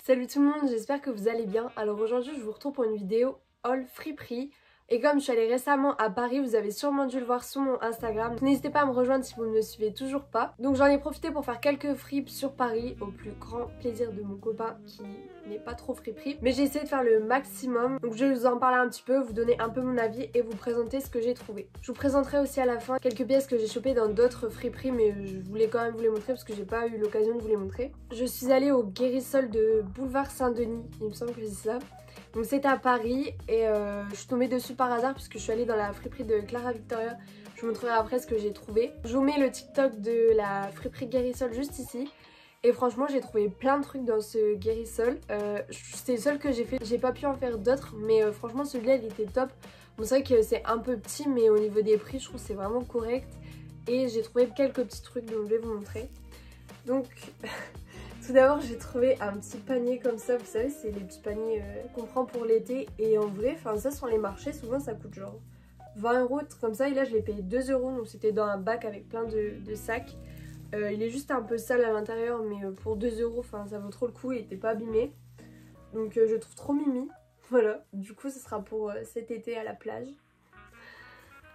Salut tout le monde, j'espère que vous allez bien. Alors aujourd'hui je vous retrouve pour une vidéo haul friperie. Et comme je suis allée récemment à Paris, vous avez sûrement dû le voir sur mon Instagram. N'hésitez pas à me rejoindre si vous ne me suivez toujours pas. Donc j'en ai profité pour faire quelques fripes sur Paris, au plus grand plaisir de mon copain qui n'est pas trop friperie. Mais j'ai essayé de faire le maximum. Donc je vais vous en parler un petit peu, vous donner un peu mon avis et vous présenter ce que j'ai trouvé. Je vous présenterai aussi à la fin quelques pièces que j'ai chopées dans d'autres friperies, mais je voulais quand même vous les montrer parce que j'ai pas eu l'occasion de vous les montrer. Je suis allée au Guérisol de Boulevard Saint-Denis, il me semble que c'est ça. Donc c'est à Paris et je suis tombée dessus par hasard puisque je suis allée dans la friperie de Clara Victoria. Je vous montrerai après ce que j'ai trouvé. Je vous mets le TikTok de la friperie Guérisol juste ici. Et franchement j'ai trouvé plein de trucs dans ce Guérisol. C'est le seul que j'ai fait, j'ai pas pu en faire d'autres mais franchement celui-là il était top. Bon c'est vrai que c'est un peu petit mais au niveau des prix je trouve que c'est vraiment correct. Et j'ai trouvé quelques petits trucs donc je vais vous montrer. Donc... Tout d'abord j'ai trouvé un petit panier comme ça, vous savez c'est les petits paniers qu'on prend pour l'été et en vrai, enfin ça sur les marchés souvent ça coûte genre 20 €, comme ça et là je l'ai payé 2 € donc c'était dans un bac avec plein de sacs. Il est juste un peu sale à l'intérieur mais pour 2 €, enfin ça vaut trop le coup, il était pas abîmé. Donc je trouve trop mimi, voilà, du coup ce sera pour cet été à la plage.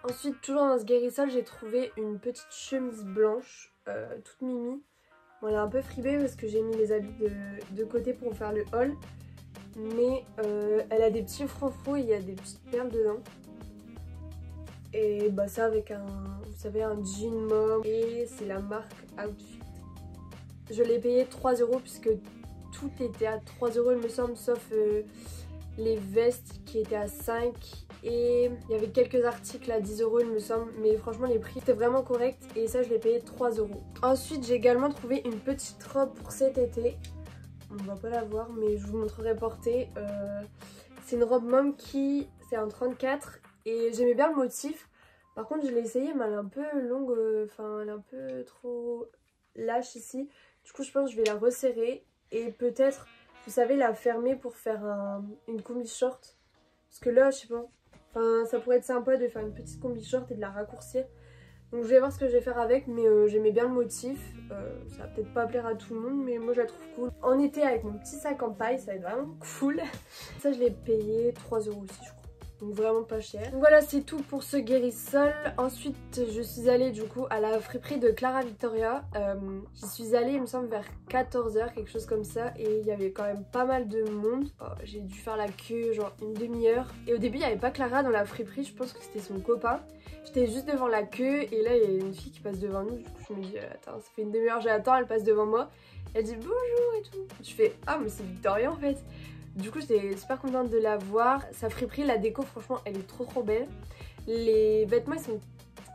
Ensuite toujours dans ce Guérisol j'ai trouvé une petite chemise blanche toute mimi. Bon, elle est un peu fribée parce que j'ai mis les habits de côté pour faire le haul. Mais elle a des petits froufrous et il y a des petites perles dedans. Et bah ça avec un, vous savez, un jean mauve et c'est la marque Outfit. Je l'ai payé 3 € puisque tout était à 3 € il me semble sauf les vestes qui étaient à 5 et il y avait quelques articles à 10 € il me semble, mais franchement les prix étaient vraiment corrects et ça je l'ai payé 3 €. Ensuite j'ai également trouvé une petite robe pour cet été, on va pas la voir mais je vous montrerai portée. C'est une robe mom qui, c'est un 34 et j'aimais bien le motif, par contre je l'ai essayé mais elle est un peu longue, enfin elle est un peu trop lâche ici, du coup je pense que je vais la resserrer et peut-être, vous savez, la fermer pour faire une combi short. Parce que là, je sais pas, enfin, ça pourrait être sympa de faire une petite combi short et de la raccourcir. Donc je vais voir ce que je vais faire avec, mais j'aimais bien le motif. Ça va peut-être pas plaire à tout le monde, mais moi je la trouve cool. En été, avec mon petit sac en paille, ça va être vraiment cool. Ça, je l'ai payé 3 € aussi, je crois. Donc vraiment pas cher. Donc voilà, c'est tout pour ce Guérisol. Ensuite je suis allée du coup à la friperie de Clara Victoria. J'y suis allée il me semble vers 14 h, quelque chose comme ça. Et il y avait quand même pas mal de monde. Oh, j'ai dû faire la queue genre une demi-heure. Et au début il n'y avait pas Clara dans la friperie, je pense que c'était son copain. J'étais juste devant la queue et là il y a une fille qui passe devant nous. Du coup je me dis attends, ça fait une demi-heure j'attends, elle passe devant moi. Elle dit bonjour et tout. Je fais ah mais c'est Victoria en fait. Du coup j'étais super contente de la voir. Sa friperie, la déco franchement elle est trop belle. Les vêtements ils sont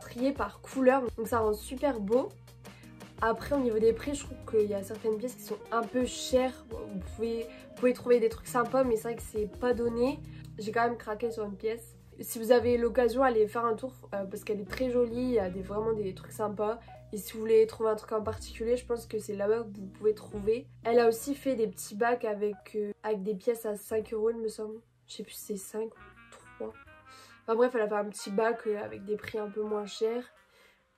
triés par couleur donc ça rend super beau. Après au niveau des prix je trouve qu'il y a certaines pièces qui sont un peu chères. Bon, vous pouvez trouver des trucs sympas mais c'est vrai que c'est pas donné. J'ai quand même craqué sur une pièce. Si vous avez l'occasion allez faire un tour parce qu'elle est très jolie, il y a vraiment des trucs sympas. Et si vous voulez trouver un truc en particulier, je pense que c'est là-bas que vous pouvez trouver. Elle a aussi fait des petits bacs avec des pièces à 5 € il me semble. Je sais plus si c'est 5 ou 3. Enfin bref, elle a fait un petit bac avec des prix un peu moins chers.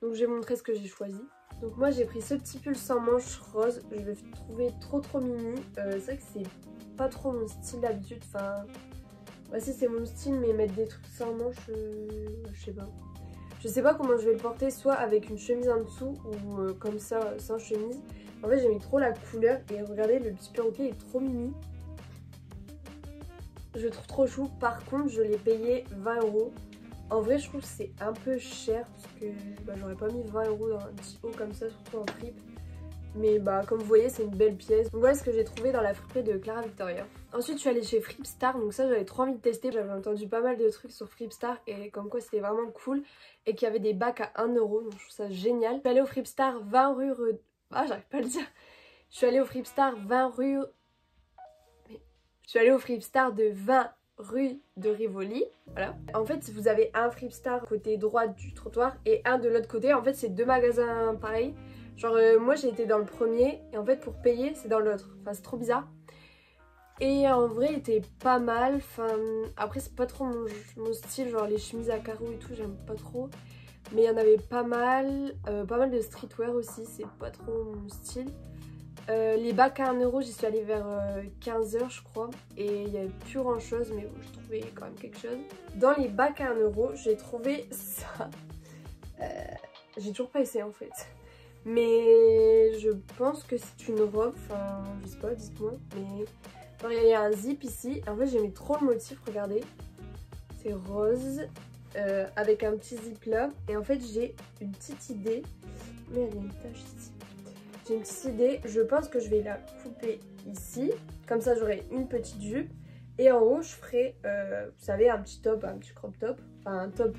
Donc je vais montrer ce que j'ai choisi. Donc moi j'ai pris ce petit pull sans manches rose. Je le trouvais trop mimi. C'est vrai que c'est pas trop mon style d'habitude. Enfin, bah si c'est mon style mais mettre des trucs sans manches, je sais pas. Je sais pas comment je vais le porter, soit avec une chemise en dessous ou comme ça sans chemise. En fait j'aimais trop la couleur et regardez le petit perroquet est trop mimi. Je le trouve trop chou, par contre je l'ai payé 20 €. En vrai je trouve que c'est un peu cher parce que bah, j'aurais pas mis 20 € dans un petit haut comme ça, surtout en fripe. Mais bah comme vous voyez c'est une belle pièce. Donc voilà ce que j'ai trouvé dans la friperie de Clara Victoria. Ensuite je suis allée chez Fripstar, donc ça j'avais trop envie de tester. J'avais entendu pas mal de trucs sur Fripstar et comme quoi c'était vraiment cool. Et qu'il y avait des bacs à 1 €, donc je trouve ça génial. Je suis allée au Fripstar 20 rue... Ah j'arrive pas à le dire. Je suis allée au Fripstar 20 rue... Mais... Je suis allée au Fripstar de 20 rue de Rivoli, voilà. En fait vous avez un Fripstar côté droit du trottoir et un de l'autre côté. En fait c'est deux magasins pareils. Genre moi j'ai été dans le premier et en fait pour payer c'est dans l'autre. Enfin c'est trop bizarre. Et en vrai il était pas mal. Enfin après c'est pas trop mon style, genre les chemises à carreaux et tout j'aime pas trop. Mais il y en avait pas mal de streetwear aussi, c'est pas trop mon style. Les bacs à 1€, j'y suis allée vers 15h je crois. Et il n'y avait plus grand chose, mais bon, j'ai trouvé quand même quelque chose. Dans les bacs à 1€, j'ai trouvé ça. J'ai toujours pas essayé en fait. Mais je pense que c'est une robe, enfin je sais pas, dites-moi. Mais genre, il y a un zip ici. En fait j'aimais trop le motif, regardez. C'est rose avec un petit zip là. Et en fait j'ai une petite idée. Merde, il y a une tache ici. J'ai une petite idée, je pense que je vais la couper ici. Comme ça j'aurai une petite jupe. Et en haut je ferai, vous savez, un petit top, un petit crop top. Enfin un top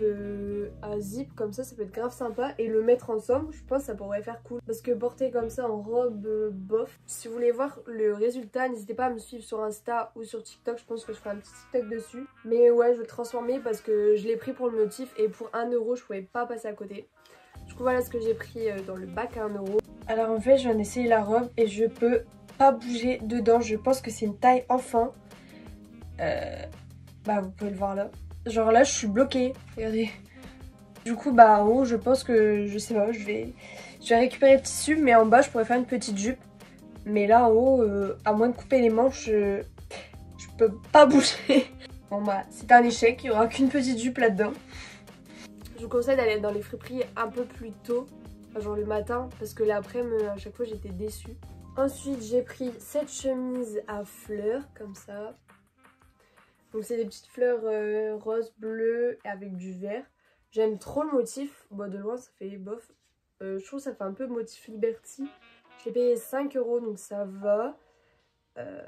à zip comme ça peut être grave sympa. Et le mettre ensemble, je pense que ça pourrait faire cool. Parce que porter comme ça en robe bof. Si vous voulez voir le résultat, n'hésitez pas à me suivre sur Insta ou sur TikTok. Je pense que je ferai un petit TikTok dessus. Mais ouais, je vais le transformer parce que je l'ai pris pour le motif. Et pour 1€, je pouvais pas passer à côté. Du coup voilà ce que j'ai pris dans le bac à 1€. Alors en fait je viens d'essayer la robe et je peux pas bouger dedans. Je pense que c'est une taille enfant. Bah vous pouvez le voir là. Genre là je suis bloquée. Regardez. Du coup bah en haut je pense que je sais pas. Je vais récupérer le tissu, mais en bas je pourrais faire une petite jupe. Mais là en haut à moins de couper les manches je peux pas bouger. Bon bah c'est un échec. Il y aura qu'une petite jupe là-dedans. Je vous conseille d'aller dans les friperies un peu plus tôt, genre le matin, parce que l'après-midi, à chaque fois, j'étais déçue. Ensuite, j'ai pris cette chemise à fleurs, comme ça. Donc, c'est des petites fleurs rose, bleu, avec du vert. J'aime trop le motif. Bon, de loin, ça fait bof. Je trouve que ça fait un peu motif Liberty. Je l'ai payé 5€, donc ça va.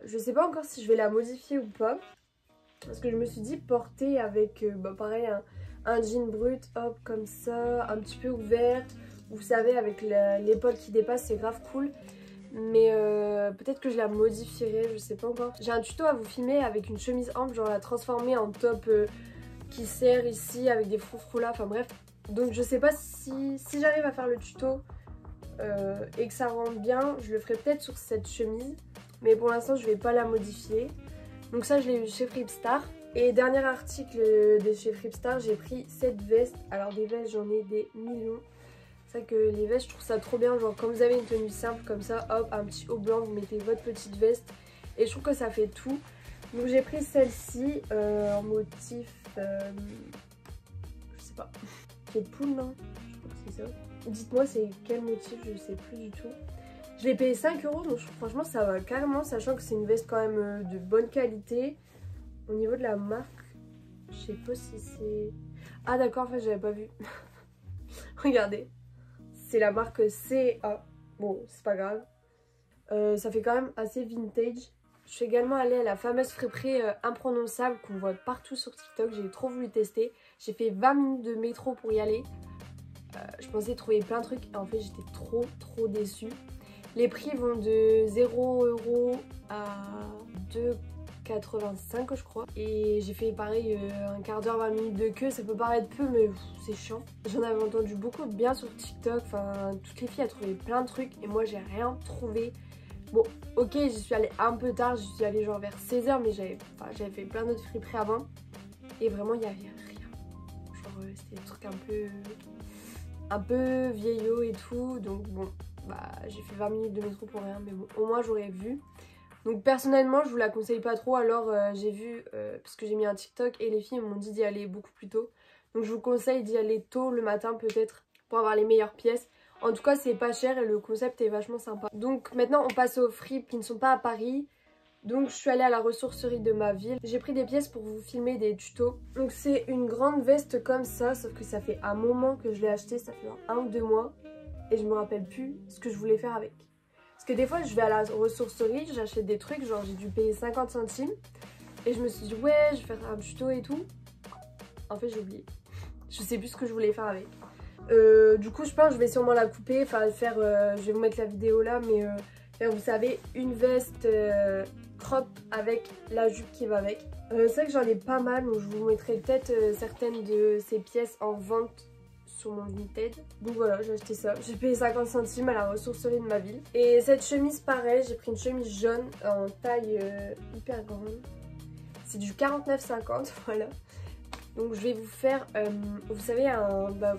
Je sais pas encore si je vais la modifier ou pas. Parce que je me suis dit porter avec, bah, pareil, un jean brut, hop, comme ça, un petit peu ouvert. Vous savez, avec l'épaule qui dépasse, c'est grave cool. Mais peut-être que je la modifierai, je sais pas encore. J'ai un tuto à vous filmer avec une chemise ample, genre la transformer en top qui serre ici avec des froufrous là, enfin bref. Donc je sais pas si j'arrive à faire le tuto et que ça rentre bien, je le ferai peut-être sur cette chemise. Mais pour l'instant, je vais pas la modifier. Donc ça, je l'ai eu chez Fripstar. Et dernier article de chez Fripstar, j'ai pris cette veste. Alors des vestes, j'en ai des millions. C'est vrai que les vestes, je trouve ça trop bien. Genre quand vous avez une tenue simple comme ça, hop, un petit haut blanc, vous mettez votre petite veste. Et je trouve que ça fait tout. Donc j'ai pris celle-ci en motif, je sais pas, pied de poule, non? Je crois que c'est ça. Dites-moi c'est quel motif, je sais plus du tout. Je l'ai payé 5€, donc franchement ça va carrément, sachant que c'est une veste quand même de bonne qualité. Au niveau de la marque, je sais pas si c'est... Ah d'accord, en fait j'avais pas vu. Regardez, c'est la marque CA. Bon, c'est pas grave. Ça fait quand même assez vintage. Je suis également allée à la fameuse friperie imprononçable qu'on voit partout sur TikTok. J'ai trop voulu tester. J'ai fait 20 minutes de métro pour y aller. Je pensais trouver plein de trucs. En fait, j'étais trop déçue. Les prix vont de 0€ à 2,85 je crois. Et j'ai fait pareil un quart d'heure, 20 minutes de queue. Ça peut paraître peu mais c'est chiant. J'en avais entendu beaucoup de bien sur TikTok. Enfin, toutes les filles ont trouvé plein de trucs et moi j'ai rien trouvé. Bon, ok, j'y suis allée un peu tard. J'y suis allée genre vers 16h mais j'avais fait plein d'autres friperies avant. Et vraiment, il n'y avait rien. Genre, c'était des trucs un peu vieillots et tout. Donc bon, bah j'ai fait 20 minutes de métro pour rien. Mais bon, au moins j'aurais vu. Donc personnellement, je vous la conseille pas trop. Alors j'ai vu, parce que j'ai mis un TikTok et les filles m'ont dit d'y aller beaucoup plus tôt. Donc je vous conseille d'y aller tôt le matin peut-être pour avoir les meilleures pièces. En tout cas, c'est pas cher et le concept est vachement sympa. Donc maintenant, on passe aux fripes qui ne sont pas à Paris. Donc je suis allée à la ressourcerie de ma ville. J'ai pris des pièces pour vous filmer des tutos. Donc c'est une grande veste comme ça, sauf que ça fait un moment que je l'ai acheté, ça fait 1 ou 2 mois. Et je me rappelle plus ce que je voulais faire avec. Parce que des fois je vais à la ressourcerie, j'achète des trucs, genre j'ai dû payer 50 centimes. Et je me suis dit ouais, je vais faire un tuto et tout. En fait j'ai oublié. Je sais plus ce que je voulais faire avec. Du coup je pense que je vais sûrement la couper, enfin faire, je vais vous mettre la vidéo là, mais faire, vous savez, une veste crop avec la jupe qui va avec. C'est vrai que j'en ai pas mal, donc je vous mettrai peut-être certaines de ces pièces en vente sur mon Vinted. Donc voilà, j'ai acheté ça. J'ai payé 50 centimes à la ressourcerie de ma ville. Et cette chemise, pareil, j'ai pris une chemise jaune en taille hyper grande. C'est du 49,50, voilà. Donc je vais vous faire, vous savez,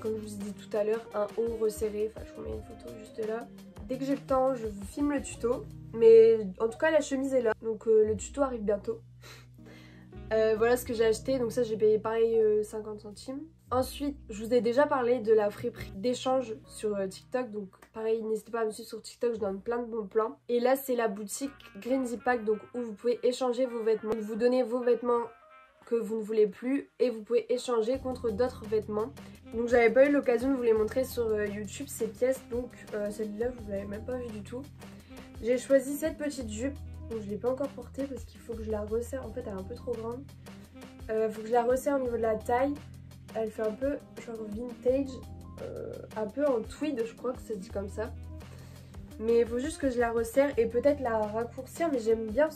comme je vous ai dit tout à l'heure, un haut resserré. Enfin, je vous mets une photo juste là. dès que j'ai le temps, je vous filme le tuto. Mais en tout cas, la chemise est là, donc le tuto arrive bientôt. Voilà ce que j'ai acheté, donc ça j'ai payé pareil 50 centimes. Ensuite, je vous ai déjà parlé de la friperie d'échange sur TikTok, donc pareil, n'hésitez pas à me suivre sur TikTok, je donne plein de bons plans. Et là, c'est la boutique Greenzy Pack, donc où vous pouvez échanger vos vêtements. Vous donnez vos vêtements que vous ne voulez plus et vous pouvez échanger contre d'autres vêtements. Donc j'avais pas eu l'occasion de vous les montrer sur YouTube, ces pièces, donc celle-là, vous l'avez même pas vue du tout. J'ai choisi cette petite jupe. Donc je ne l'ai pas encore portée parce qu'il faut que je la resserre. En fait, elle est un peu trop grande. Il faut que je la resserre au niveau de la taille. Elle fait un peu genre vintage, un peu en tweed, je crois que ça se dit comme ça. Mais il faut juste que je la resserre et peut-être la raccourcir. Mais j'aime bien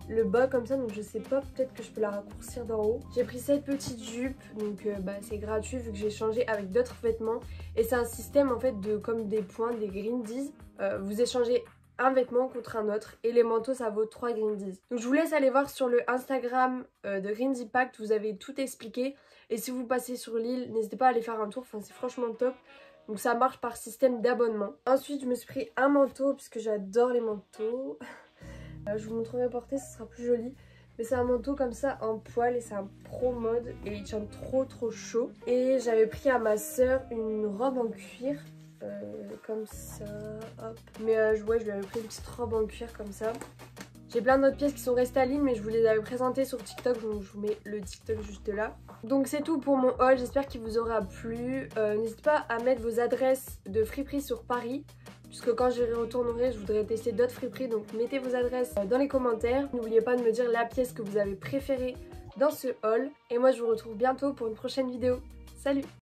le bas comme ça, donc je sais pas, peut-être que je peux la raccourcir d'en haut. J'ai pris cette petite jupe, donc c'est gratuit vu que j'ai changé avec d'autres vêtements. Et c'est un système en fait de comme des points, des Greendies. Vous échangez un vêtement contre un autre et les manteaux ça vaut 3 Greendies. Donc je vous laisse aller voir sur le Instagram de Greenzy Pack, vous avez tout expliqué. Et si vous passez sur l'île, n'hésitez pas à aller faire un tour, enfin c'est franchement top. Donc ça marche par système d'abonnement. Ensuite je me suis pris un manteau puisque j'adore les manteaux. Je vous montrerai porter, ce sera plus joli. Mais c'est un manteau comme ça en poil et c'est un pro mode et il tient trop chaud. Et j'avais pris à ma soeur une robe en cuir. Comme ça, hop. Mais ouais, je lui avais pris une petite robe en cuir comme ça. J'ai plein d'autres pièces qui sont restées à l'île, mais je vous les avais présentées sur TikTok, donc je vous mets le TikTok juste là. Donc c'est tout pour mon haul, j'espère qu'il vous aura plu. N'hésitez pas à mettre vos adresses de friperie sur Paris, puisque quand j'y retournerai, je voudrais tester d'autres friperies, donc mettez vos adresses dans les commentaires. N'oubliez pas de me dire la pièce que vous avez préférée dans ce haul. Et moi je vous retrouve bientôt pour une prochaine vidéo. Salut!